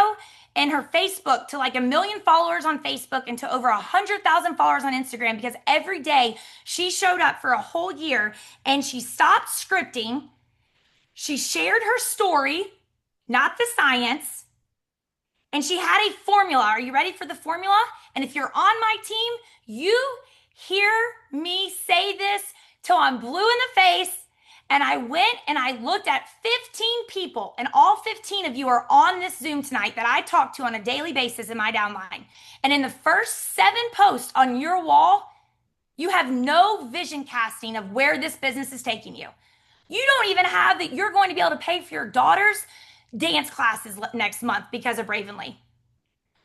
and her Facebook to like 1 million followers on Facebook and to over 100,000 followers on Instagram because every day she showed up for a whole year and she stopped scripting. She shared her story, not the science, and she had a formula. Are you ready for the formula? And if you're on my team, you hear me say this till I'm blue in the face. And I went and I looked at 15 people, and all 15 of you are on this Zoom tonight that I talk to on a daily basis in my downline. And in the first 7 posts on your wall, You have no vision casting of where this business is taking you. You don't even have that you're going to be able to pay for your daughter's dance classes next month because of Ravenly.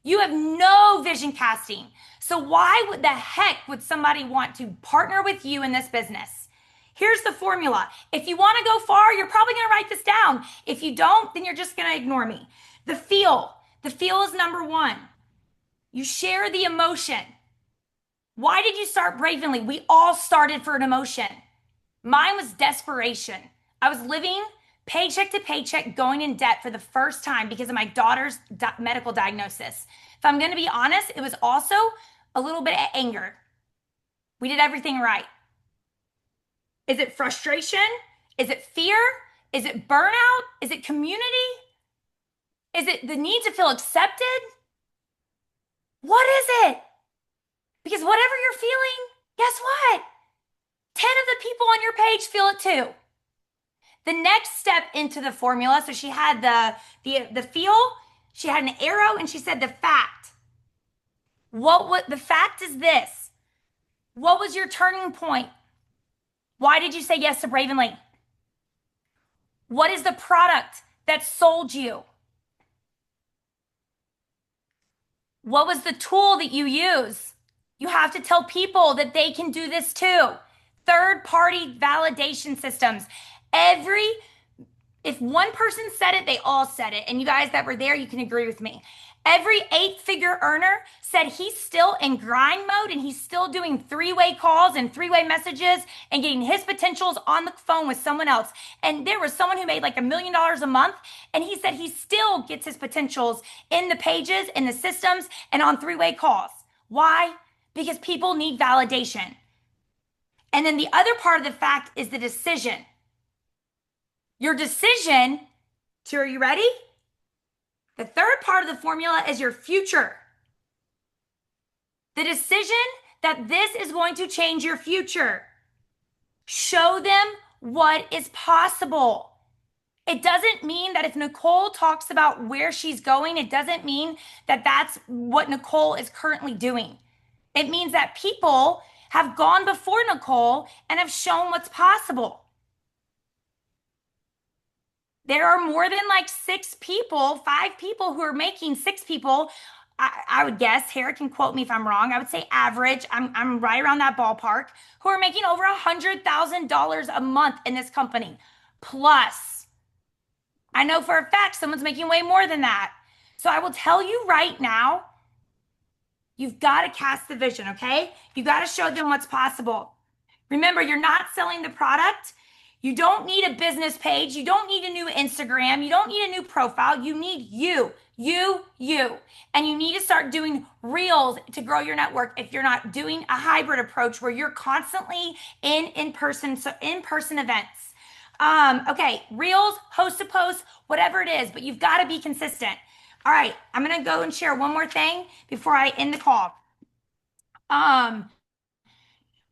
You have no vision casting. So why would the heck would somebody want to partner with you in this business? Here's the formula. If you want to go far, you're probably going to write this down. If you don't, then you're just going to ignore me. The feel. The feel is number one. You share the emotion. Why did you start Bravenly? We all started for an emotion. Mine was desperation. I was living paycheck to paycheck, going in debt for the first time because of my daughter's medical diagnosis. If I'm going to be honest, it was also a little bit of anger. We did everything right. Is it frustration? Is it fear? Is it burnout? Is it community? Is it the need to feel accepted? What is it? Because whatever you're feeling, guess what? 10 of the people on your page feel it too. The next step into the formula, so she had the feel, she had an arrow, and she said the fact. The fact is this. What was your turning point? Why did you say yes to Bravenly? What is the product that sold you? What was the tool that you use? You have to tell people that they can do this too. Third-party validation systems. If one person said it, they all said it. And you guys that were there, you can agree with me. Every 8-figure earner said he's still in grind mode and he's still doing 3-way calls and 3-way messages and getting his potentials on the phone with someone else. And there was someone who made like $1 million a month, and he said he still gets his potentials in the pages, in the systems, and on 3-way calls. Why? Because people need validation. And then the other part of the fact is the decision. Your decision are you ready? The third part of the formula is your future. The decision that this is going to change your future. Show them what is possible. It doesn't mean that if Nicole talks about where she's going, it doesn't mean that that's what Nicole is currently doing. It means that people have gone before Nicole and have shown what's possible. There are more than like 6 people, 5 people who are making 6 people. I would guess, Hera can quote me if I'm wrong. I would say average. I'm right around that ballpark, who are making over $100,000 a month in this company. Plus, I know for a fact someone's making way more than that. So I will tell you right now, you've got to cast the vision, okay? You got to show them what's possible. Remember, you're not selling the product. You don't need a business page. You don't need a new Instagram. You don't need a new profile. You need you. And you need to start doing reels to grow your network if you're not doing a hybrid approach where you're constantly in-person events. Okay, reels, host a post, whatever it is, but you've got to be consistent. All right, I'm going to go and share one more thing before I end the call.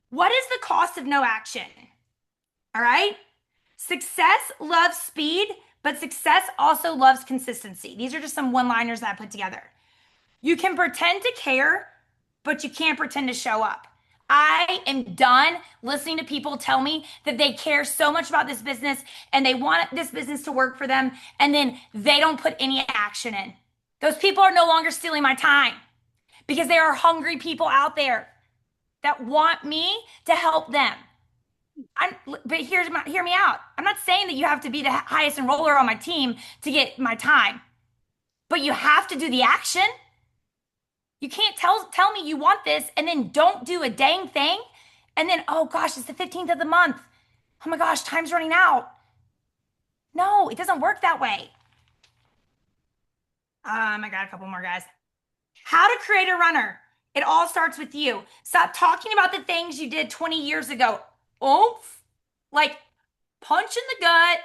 What is the cost of no action? All right. Success loves speed, but success also loves consistency. These are just some one-liners that I put together. You can pretend to care, but you can't pretend to show up. I am done listening to people tell me that they care so much about this business and they want this business to work for them, and then they don't put any action in. Those people are no longer stealing my time because there are hungry people out there that want me to help them. But hear me out. I'm not saying that you have to be the highest enroller on my team to get my time, but you have to do the action. You can't tell me you want this and then don't do a dang thing. And then, oh gosh, it's the 15th of the month. Oh my gosh, time's running out. No, it doesn't work that way. I got a couple more, guys. How to create a runner. It all starts with you. Stop talking about the things you did 20 years ago. Oomph. Like punch in the gut.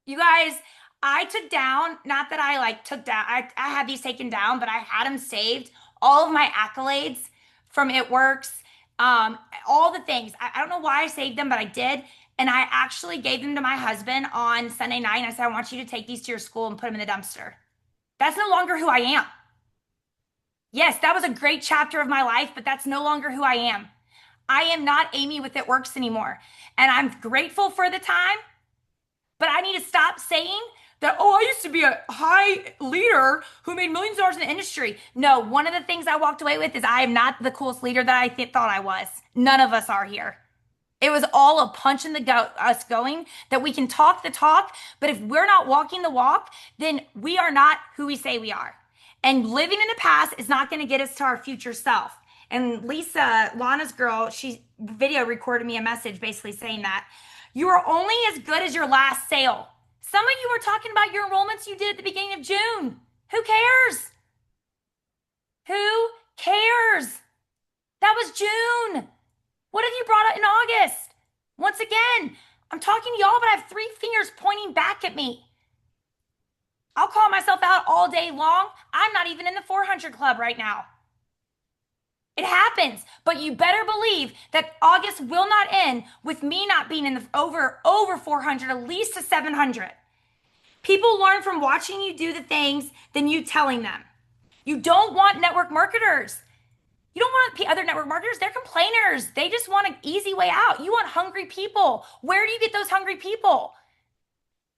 You guys, I took down, not that I like took down, I had these taken down, but I had them saved. All of my accolades from It Works, all the things. I don't know why I saved them, but I did. And I actually gave them to my husband on Sunday night. And I said, I want you to take these to your school and put them in the dumpster. That's no longer who I am. Yes, that was a great chapter of my life, but that's no longer who I am. I am not Amy with It Works anymore. And I'm grateful for the time, but I need to stop saying that, oh, I used to be a high leader who made millions of dollars in the industry. No, one of the things I walked away with is I am not the coolest leader that I thought I was. None of us are here. It was all a punch in the us going that we can talk the talk, but if we're not walking the walk, then we are not who we say we are. And living in the past is not going to get us to our future self. And Lisa, Lana's girl, she video recorded me a message basically saying that you are only as good as your last sale. Some of you were talking about your enrollments you did at the beginning of June. Who cares? Who cares? That was June. What have you brought up in August? Once again, I'm talking to y'all, but I have three fingers pointing back at me. I'll call myself out all day long. I'm not even in the 400 club right now. It happens, but you better believe that August will not end with me not being in the over 400, at least to 700. People learn from watching you do the things than you telling them. You don't want network marketers. You don't want other network marketers. They're complainers. They just want an easy way out. You want hungry people. Where do you get those hungry people?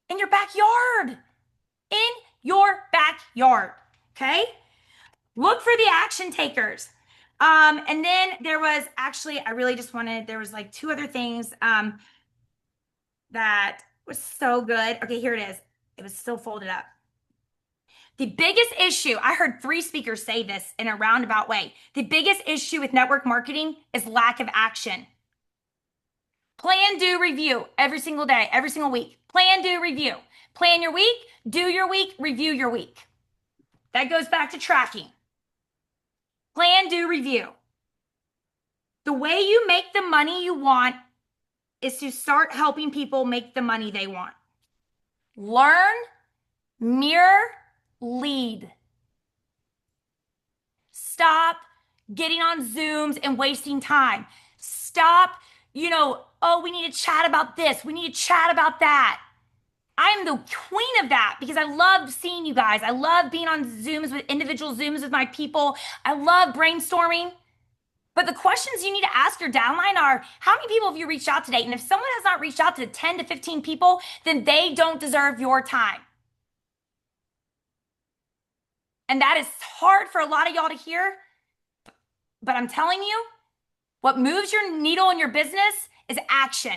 In your backyard. In your backyard. Okay? Look for the action takers. And then there was actually, I really just wanted, there was like two other things that was so good. Okay, here it is. It was still folded up. The biggest issue, I heard three speakers say this in a roundabout way. The biggest issue with network marketing is lack of action. Plan, do, review every single day, every single week. Plan, do, review. Plan your week, do your week, review your week. That goes back to tracking. Plan, do, review. The way you make the money you want is to start helping people make the money they want. Learn, mirror, lead. Stop getting on Zooms and wasting time. Stop, oh, we need to chat about this. We need to chat about that. I'm the queen of that because I love seeing you guys. I love being on Zooms with individual Zooms with my people. I love brainstorming. But the questions you need to ask your downline are, how many people have you reached out today? And if someone has not reached out to 10 to 15 people, then they don't deserve your time. And that is hard for a lot of y'all to hear. But I'm telling you, what moves your needle in your business is action.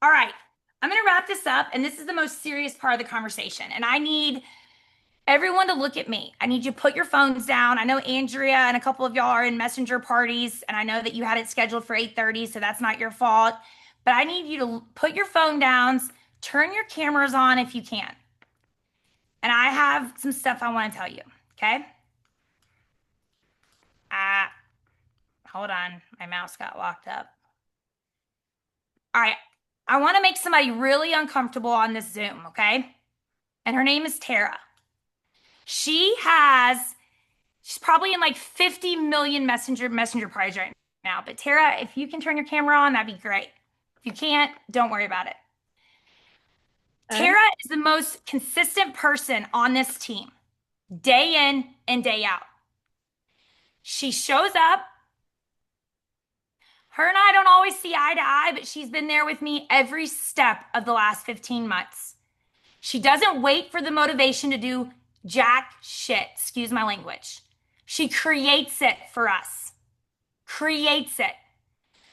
All right, I'm going to wrap this up. And this is the most serious part of the conversation. And I need everyone to look at me. I need you to put your phones down. I know Andrea and a couple of y'all are in messenger parties, and I know that you had it scheduled for 8:30, so that's not your fault. But I need you to put your phone down, turn your cameras on if you can. And I have some stuff I want to tell you, okay? Hold on. My mouse got locked up. All right. I want to make somebody really uncomfortable on this Zoom, okay? And her name is Tara. She's probably in like 50 million messenger parties right now. But Tara, if you can turn your camera on, that'd be great. If you can't, don't worry about it. Tara is the most consistent person on this team, day in and day out. She shows up. Her and I don't always see eye to eye, but she's been there with me every step of the last 15 months. She doesn't wait for the motivation to do jack shit, excuse my language. She creates it for us. Creates it.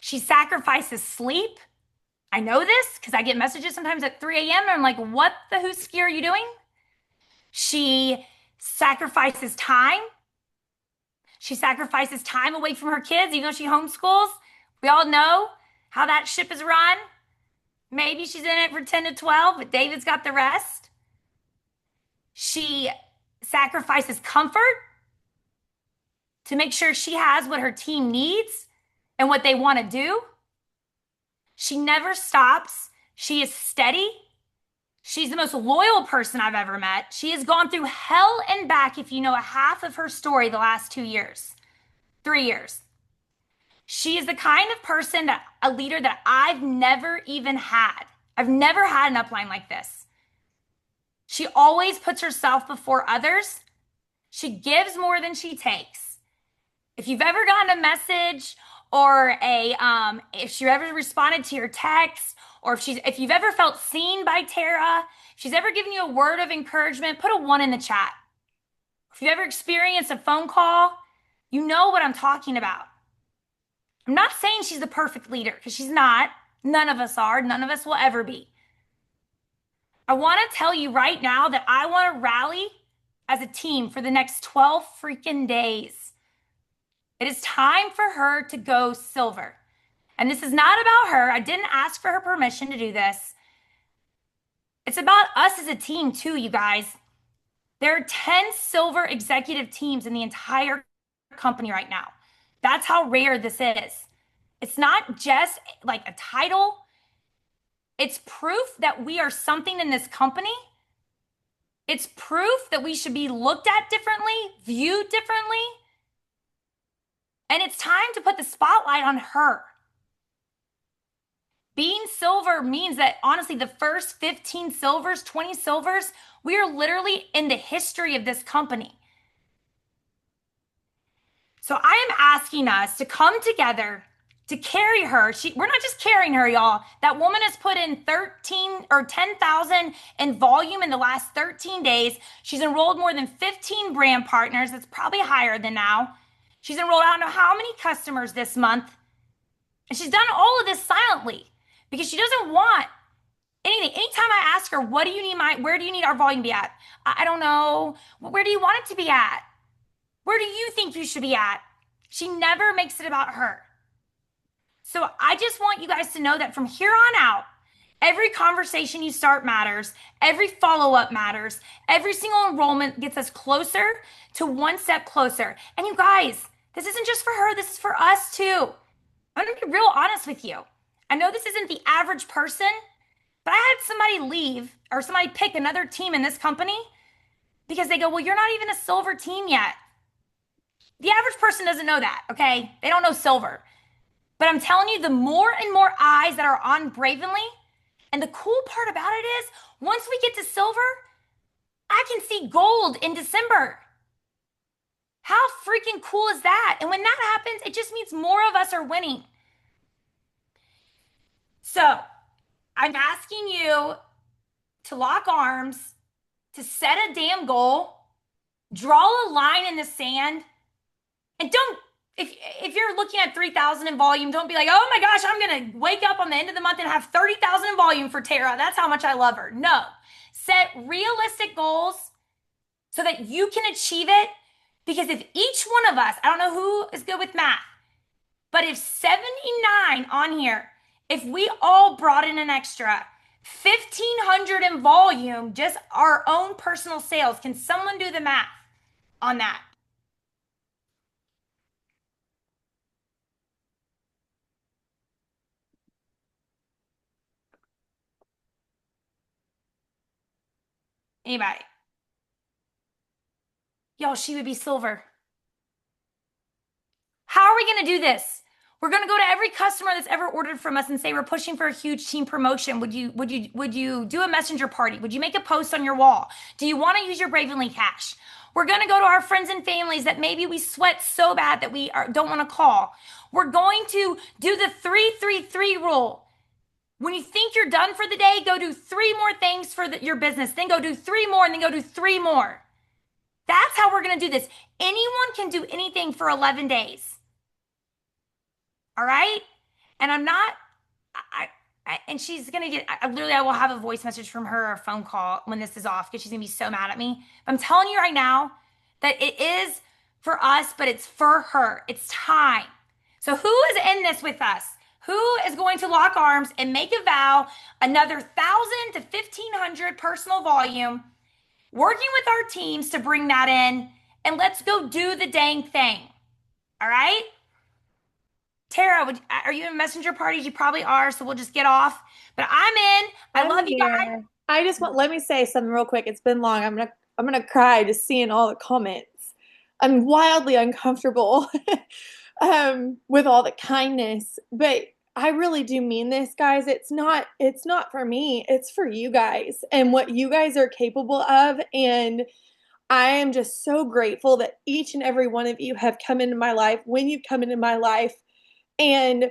She sacrifices sleep. I know this because I get messages sometimes at 3 a.m. and I'm like, what the hooski are you doing? She sacrifices time. She sacrifices time away from her kids, even though she homeschools. We all know how that ship is run. Maybe she's in it for 10 to 12, but David's got the rest. She sacrifices comfort to make sure she has what her team needs and what they want to do. She never stops. She is steady. She's the most loyal person I've ever met. She has gone through hell and back, if you know a half of her story, the last 2 years, 3 years. She is the kind of person a leader that I've never even had. I've never had an upline like this. She always puts herself before others. She gives more than she takes. If you've ever gotten a message or a if she ever responded to your text, or if you've ever felt seen by Tara, if she's ever given you a word of encouragement, put a one in the chat. If you've ever experienced a phone call, you know what I'm talking about. I'm not saying she's the perfect leader because she's not. None of us are. None of us will ever be. I want to tell you right now that I want to rally as a team for the next 12 freaking days. It is time for her to go silver. And this is not about her. I didn't ask for her permission to do this. It's about us as a team, too, you guys. There are 10 silver executive teams in the entire company right now. That's how rare this is. It's not just like a title, it's proof that we are something in this company. It's proof that we should be looked at differently, viewed differently. And it's time to put the spotlight on her. Being silver means that honestly, the first 15 silvers, 20 silvers, we are literally in the history of this company. So I am asking us to come together to carry her. We're not just carrying her, y'all. That woman has put in 13 or 10,000 in volume in the last 13 days. She's enrolled more than 15 brand partners. That's probably higher than now. She's enrolled I don't know how many customers this month. And she's done all of this silently because she doesn't want anything. Anytime I ask her, where do you need our volume to be at? I don't know. Where do you want it to be at? Where do you think you should be at? She never makes it about her. So I just want you guys to know that from here on out, every conversation you start matters. Every follow-up matters. Every single enrollment gets us closer to one step closer. And you guys, this isn't just for her. This is for us too. I'm going to be real honest with you. I know this isn't the average person, but I had somebody leave or somebody pick another team in this company because they go, well, you're not even a silver team yet. The average person doesn't know that, okay? They don't know silver. But I'm telling you, the more and more eyes that are on Bravenly, and the cool part about it is, once we get to silver, I can see gold in December. How freaking cool is that? And when that happens, it just means more of us are winning. So I'm asking you to lock arms, to set a damn goal, draw a line in the sand, and don't, if you're looking at 3,000 in volume, don't be like, oh my gosh, I'm going to wake up on the end of the month and have 30,000 in volume for Tara. That's how much I love her. No, set realistic goals so that you can achieve it. Because if each one of us, I don't know who is good with math, but if 79 on here, if we all brought in an extra 1,500 in volume, just our own personal sales, can someone do the math on that? Anybody? Y'all, she would be silver. How are we going to do this? We're going to go to every customer that's ever ordered from us and say we're pushing for a huge team promotion. Would you do a messenger party? Would you make a post on your wall? Do you want to use your Bravenly cash? We're going to go to our friends and families that maybe we sweat so bad that we don't want to call. We're going to do the 3-3-3 rule. When you think you're done for the day, go do 3 more things for your business. Then go do 3 more and then go do 3 more. That's how we're going to do this. Anyone can do anything for 11 days. All right? And I'm not, and she's going to get, I will have a voice message from her or a phone call when this is off because she's going to be so mad at me. But I'm telling you right now that it is for us, but it's for her. It's time. So who is in this with us? Who is going to lock arms and make a vow, another 1,000 to 1,500 personal volume, working with our teams to bring that in, and let's go do the dang thing. All right? Tara, are you in messenger parties? You probably are, so we'll just get off. But I'm in. I love you guys. I just want let me say something real quick. It's been long. I'm gonna cry just seeing all the comments. I'm wildly uncomfortable with all the kindness, but I really do mean this, guys. It's not for me. It's for you guys and what you guys are capable of. And I am just so grateful that each and every one of you have come into my life. When you've come into my life, And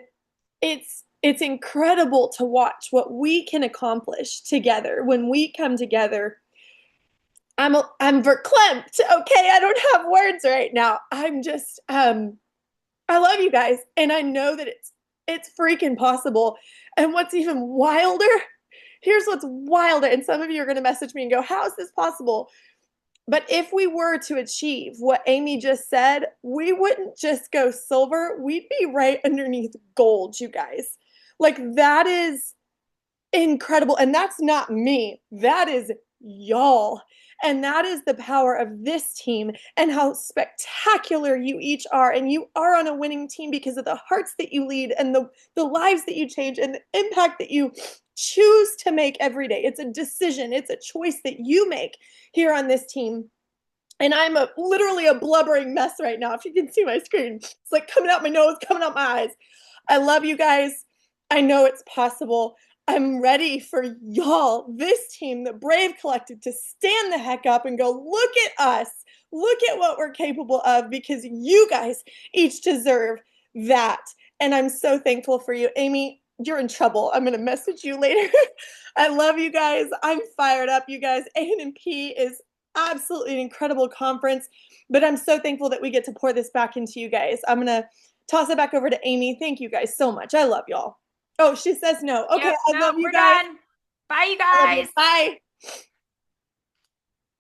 it's incredible to watch what we can accomplish together when we come together. I'm verklempt. Okay, I don't have words right now. I'm just I love you guys, and I know that it's freaking possible. And what's even wilder, here's what's wilder, and some of you are going to message me and go, "How is this possible?" But if we were to achieve what Amy just said, we wouldn't just go silver, we'd be right underneath gold, you guys. Like that is incredible. And that's not me. That is y'all. And that is the power of this team and how spectacular you each are. And you are on a winning team because of the hearts that you lead and the lives that you change and the impact that you choose to make every day. It's a decision, it's a choice that you make here on this team. And I'm literally a blubbering mess right now. If you can see my screen, it's like coming out my nose, coming out my eyes. I love you guys. I know it's possible. I'm ready for y'all, this team, the Brave Collective, to stand the heck up and go, look at us. Look at what we're capable of because you guys each deserve that. And I'm so thankful for you. Amy, you're in trouble. I'm going to message you later. I love you guys. I'm fired up, you guys. ANMP is absolutely an incredible conference, but I'm so thankful that we get to pour this back into you guys. I'm going to toss it back over to Amy. Thank you guys so much. I love y'all. Oh, she says no. Okay, Yep, I no, love you we're guys. done. Bye, you I love you. guys. Bye.